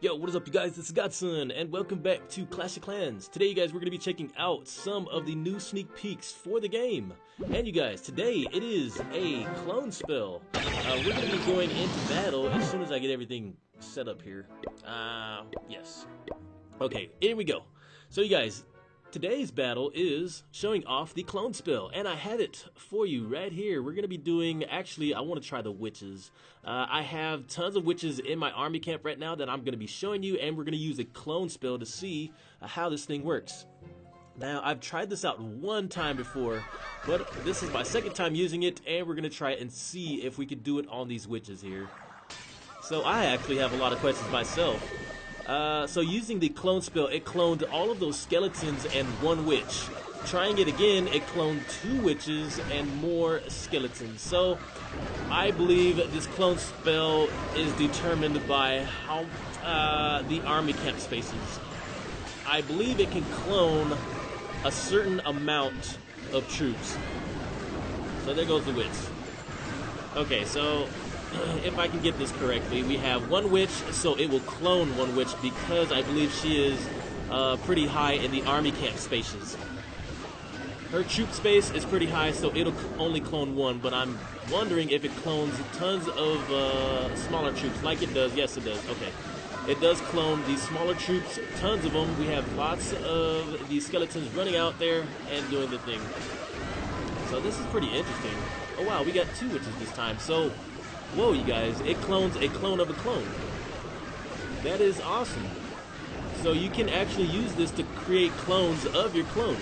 Yo, what is up you guys, this is Godson, and welcome back to Clash of Clans. Today you guys, we're going to be checking out some of the new sneak peeks for the game. And you guys, today it is a clone spell. We're going to be going into battle as soon as I get everything set up here. Yes. Okay, here we go. So you guys, today's battle is showing off the clone spell, and I have it for you right here. We're going to be doing, actually, I want to try the witches. I have tons of witches in my army camp right now that I'm going to be showing you, and we're going to use a clone spell to see how this thing works. Now, I've tried this out one time before, but this is my second time using it, and we're going to try it and see if we can do it on these witches here. So I actually have a lot of questions myself. So using the clone spell, it cloned all of those skeletons and one witch. Trying it again, it cloned two witches and more skeletons. So I believe this clone spell is determined by how the army camp spaces. I believe it can clone a certain amount of troops. So there goes the witch. Okay, so if I can get this correctly, we have one witch, so it will clone one witch because I believe she is pretty high in the army camp spaces. Her troop space is pretty high, so it'll only clone one, but I'm wondering if it clones tons of smaller troops, like it does. Yes, it does. Okay. It does clone these smaller troops, tons of them. We have lots of these skeletons running out there and doing the thing. So this is pretty interesting. Oh wow, we got two witches this time. So whoa, you guys, it clones a clone of a clone. That is awesome. So you can actually use this to create clones of your clone.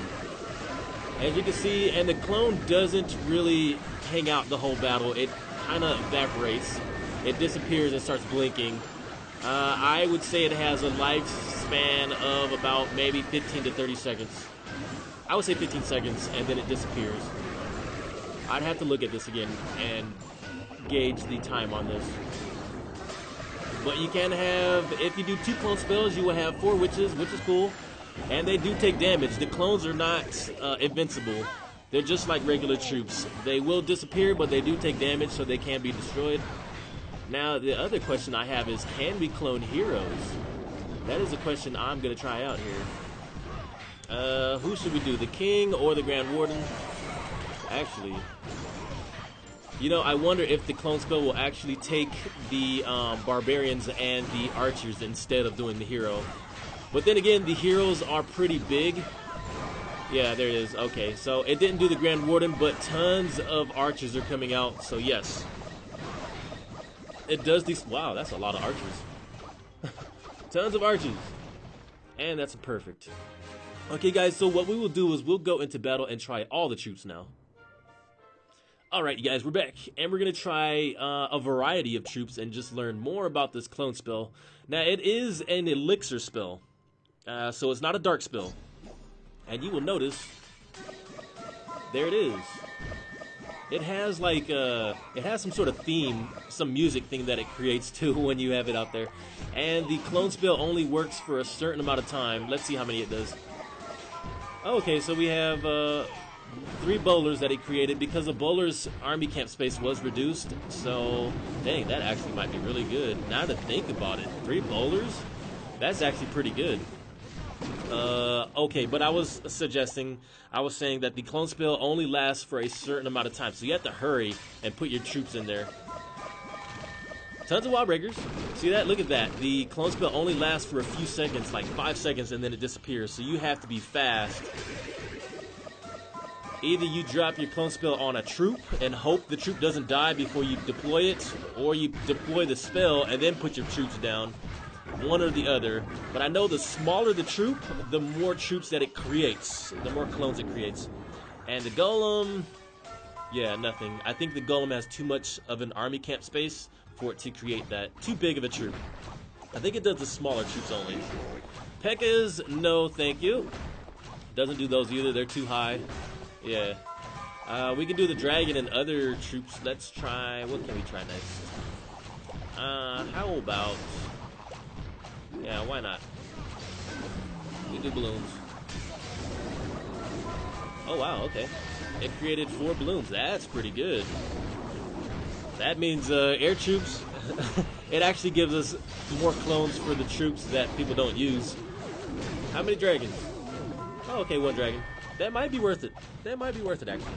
As you can see, and the clone doesn't really hang out the whole battle. It kind of evaporates. It disappears and starts blinking. I would say it has a lifespan of about maybe 15 to 30 seconds. I would say 15 seconds, and then it disappears. I'd have to look at this again and gauge the time on this. But you can have, if you do two clone spells, you will have 4 witches, which is cool. And they do take damage. The clones are not invincible. They're just like regular troops. They will disappear, but they do take damage, so they can be destroyed. Now, the other question I have is, can we clone heroes? That is a question I'm going to try out here. Who should we do, the king or the Grand Warden? Actually, you know, I wonder if the clone spell will actually take the barbarians and the archers instead of doing the hero. But then again, the heroes are pretty big. Yeah, there it is. Okay, so it didn't do the Grand Warden, but tons of archers are coming out. So yes, it does these. Wow, that's a lot of archers. Tons of archers. And that's perfect. Okay, guys, so what we will do is we'll go into battle and try all the troops now. Alright, you guys, we're back, and we're going to try a variety of troops and just learn more about this clone spell. Now, it is an elixir spell, so it's not a dark spell. And you will notice, there it is. It has like, it has some sort of theme, some music thing that it creates too when you have it out there. And the clone spell only works for a certain amount of time. Let's see how many it does. Okay, so we have 3 bowlers that he created because the bowler's army camp space was reduced. So, dang, that actually might be really good. Now to think about it, 3 bowlers? That's actually pretty good. Okay, but I was saying that the clone spell only lasts for a certain amount of time. So you have to hurry and put your troops in there. Tons of wild breakers. See that? Look at that. The clone spell only lasts for a few seconds, like 5 seconds, and then it disappears. So you have to be fast. Either you drop your clone spell on a troop and hope the troop doesn't die before you deploy it, or you deploy the spell and then put your troops down. One or the other. But I know the smaller the troop, the more troops that it creates, the more clones it creates. And the golem, yeah, nothing. I think the golem has too much of an army camp space for it to create that. Too big of a troop. I think it does the smaller troops only. P.E.K.K.A.s, no thank you. Doesn't do those either, they're too high. Yeah. We can do the dragon and other troops. Let's try, what can we try next? How about, yeah, why not? We do balloons. Oh wow, okay. It created 4 balloons. That's pretty good. That means air troops it actually gives us more clones for the troops that people don't use. How many dragons? Oh, okay, 1 dragon. That might be worth it. That might be worth it, actually.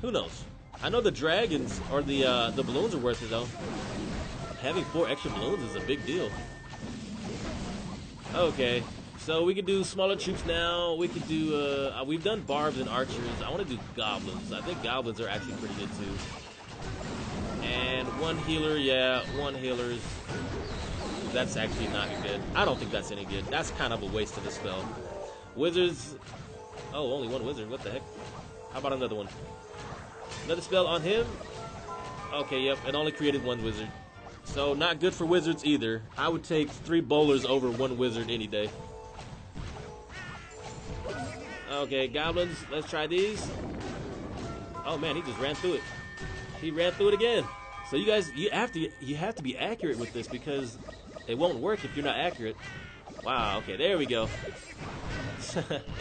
Who knows? I know the dragons or the balloons are worth it, though. Having 4 extra balloons is a big deal. Okay, so we can do smaller troops now. We can do, we've done barbs and archers. I want to do goblins. I think goblins are actually pretty good, too. And 1 healer, yeah, 1 healer's. That's actually not good. I don't think that's any good. That's kind of a waste of a spell. Wizards. Oh, only 1 wizard. What the heck? How about another one? Another spell on him? Okay, yep, it only created 1 wizard. So, not good for wizards either. I would take 3 bowlers over 1 wizard any day. Okay, goblins, let's try these. Oh man, he just ran through it. He ran through it again. So you guys, you have to be accurate with this because it won't work if you're not accurate. Wow, okay, there we go.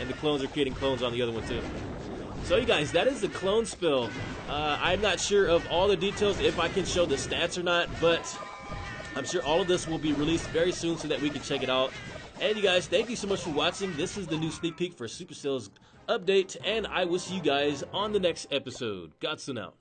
And the clones are creating clones on the other one too. So you guys, that is the clone spell. I'm not sure of all the details, if I can show the stats or not, but I'm sure all of this will be released very soon so that we can check it out. And you guys, thank you so much for watching. This is the new sneak peek for Supercell's update, and I will see you guys on the next episode. Godson out.